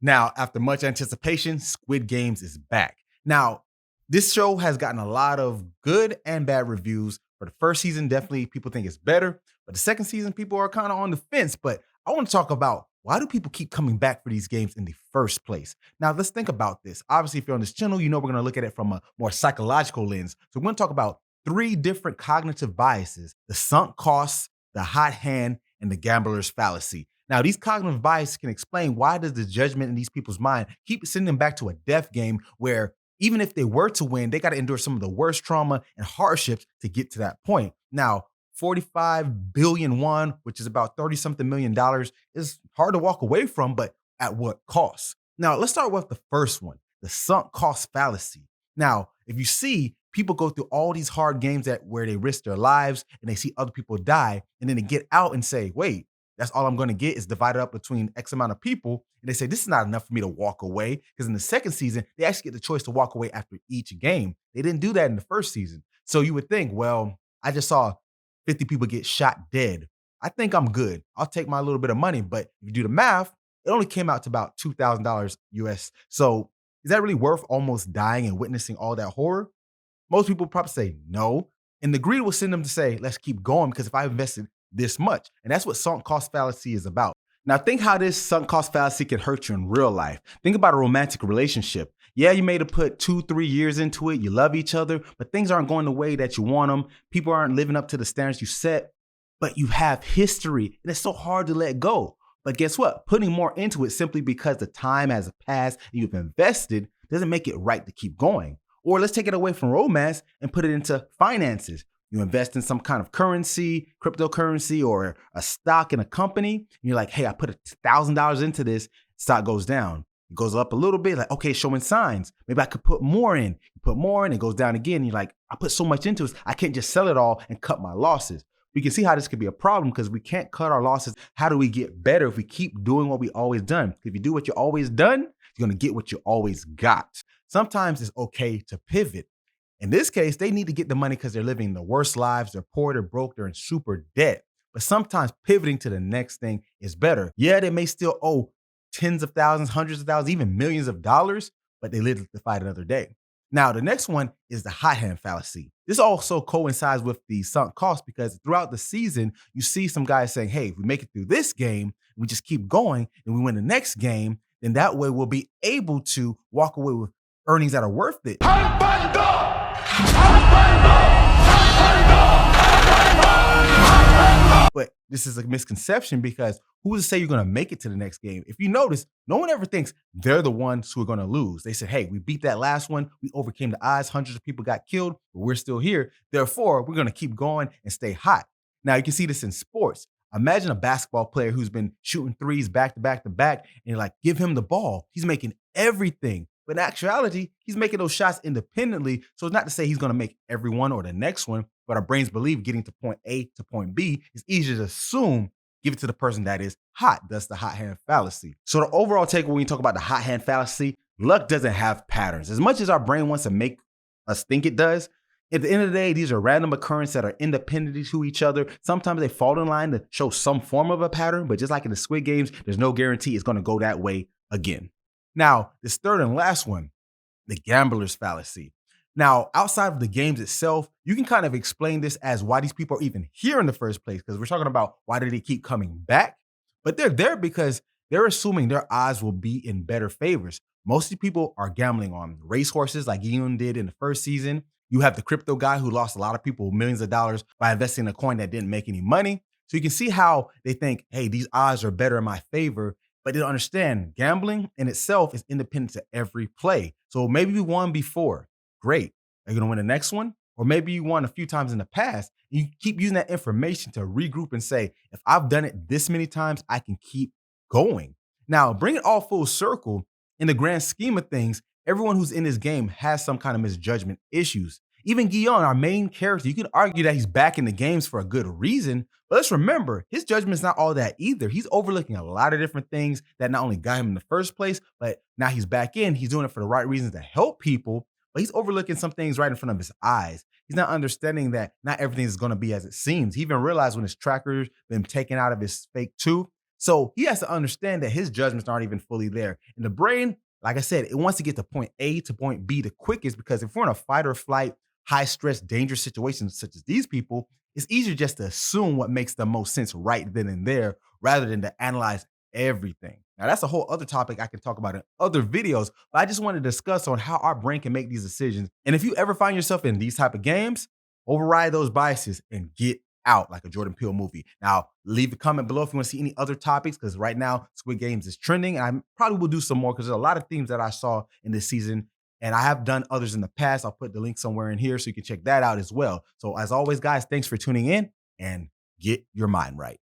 Now, after much anticipation, Squid Games is back. Now, this show has gotten a lot of good and bad reviews. For the first season, definitely people think it's better. But the second season, people are kind of on the fence. But I want to talk about why do people keep coming back for these games in the first place? Now, let's think about this. Obviously, if you're on this channel, you know we're going to look at it from a more psychological lens. So we're going to talk about three different cognitive biases: the sunk costs, the hot hand, and the gambler's fallacy. Now, these cognitive biases can explain why does the judgment in these people's mind keep sending them back to a death game where even if they were to win, they got to endure some of the worst trauma and hardships to get to that point. Now, 45 billion won, which is about 30 something million dollars, is hard to walk away from, but at what cost? Now, let's start with the first one, the sunk cost fallacy. Now, if you see, people go through all these hard games where they risk their lives and they see other people die, and then they get out and say, wait, that's all I'm going to get is divided up between X amount of people. And they say, this is not enough for me to walk away. Because in the second season, they actually get the choice to walk away after each game. They didn't do that in the first season. So you would think, well, I just saw 50 people get shot dead. I think I'm good. I'll take my little bit of money. But if you do the math, it only came out to about $2,000 US. So is that really worth almost dying and witnessing all that horror? Most people probably say no. And the greed will send them to say, let's keep going because if I invested this much. And that's what sunk cost fallacy is about. Now think how this sunk cost fallacy can hurt you in real life. Think about a romantic relationship. Yeah, you may have put 2-3 years into it. You love each other, but things aren't going the way that you want them. People aren't living up to the standards you set, but you have history and it's so hard to let go. But guess what? Putting more into it simply because the time has passed and you've invested doesn't make it right to keep going. Or let's take it away from romance and put it into finances. You invest in some kind of currency, cryptocurrency, or a stock in a company. And you're like, hey, I put $1,000 into this. Stock goes down. It goes up a little bit. Like, okay, showing signs. Maybe I could put more in. You put more in, it goes down again. You're like, I put so much into this. I can't just sell it all and cut my losses. We can see how this could be a problem because we can't cut our losses. How do we get better if we keep doing what we always done? If you do what you always done, you're going to get what you always got. Sometimes it's okay to pivot. In this case, they need to get the money because they're living the worst lives. They're poor, they're broke, they're in super debt. But sometimes pivoting to the next thing is better. Yeah, they may still owe tens of thousands, hundreds of thousands, even millions of dollars, but they live to fight another day. Now, the next one is the hot hand fallacy. This also coincides with the sunk cost because throughout the season, you see some guys saying, hey, if we make it through this game, we just keep going and we win the next game, then that way we'll be able to walk away with earnings that are worth it. But this is a misconception because who's to say you're going to make it to the next game? If you notice, no one ever thinks they're the ones who are going to lose. They said, hey, we beat that last one. We overcame the odds. Hundreds of people got killed, but we're still here. Therefore, we're going to keep going and stay hot. Now, you can see this in sports. Imagine a basketball player who's been shooting threes back to back to back, and you're like, give him the ball. He's making everything. But in actuality, he's making those shots independently. So it's not to say he's going to make every one or the next one, but our brains believe getting to point A to point B is easier to assume, give it to the person that is hot. That's the hot hand fallacy. So the overall takeaway when you talk about the hot hand fallacy, luck doesn't have patterns. As much as our brain wants to make us think it does, at the end of the day, these are random occurrences that are independent to each other. Sometimes they fall in line to show some form of a pattern, but just like in the Squid Games, there's no guarantee it's going to go that way again. Now, this third and last one, the gambler's fallacy. Now, outside of the games itself, you can kind of explain this as why these people are even here in the first place, because we're talking about why do they keep coming back? But they're there because they're assuming their odds will be in better favors. Most of the people are gambling on racehorses like Ian did in the first season. You have the crypto guy who lost a lot of people millions of dollars by investing in a coin that didn't make any money. So you can see how they think, hey, these odds are better in my favor. But they don't understand gambling in itself is independent to every play. So maybe you won before. Great. Are you going to win the next one? Or maybe you won a few times in the past. And you keep using that information to regroup and say, if I've done it this many times, I can keep going. Now, bring it all full circle. In the grand scheme of things, everyone who's in this game has some kind of misjudgment issues. Even Guillaume, our main character, you can argue that he's back in the games for a good reason, but let's remember, his judgment's not all that either. He's overlooking a lot of different things that not only got him in the first place, but now he's back in. He's doing it for the right reasons to help people, but he's overlooking some things right in front of his eyes. He's not understanding that not everything is going to be as it seems. He even realized when his tracker's been taken out of his fake tooth, So he has to understand that his judgments aren't even fully there. And the brain, like I said, it wants to get to point A to point B the quickest, because if we're in a fight or flight, high stress, dangerous situations such as these people, it's easier just to assume what makes the most sense right then and there rather than to analyze everything. Now, that's a whole other topic I can talk about in other videos, but I just want to discuss on how our brain can make these decisions. And if you ever find yourself in these type of games, override those biases and get out like a Jordan Peele movie. Now, leave a comment below if you want to see any other topics, because right now Squid Games is trending. And I probably will do some more because there's a lot of themes that I saw in this season. And I have done others in the past. I'll put the link somewhere in here so you can check that out as well. So as always, guys, thanks for tuning in and get your mind right.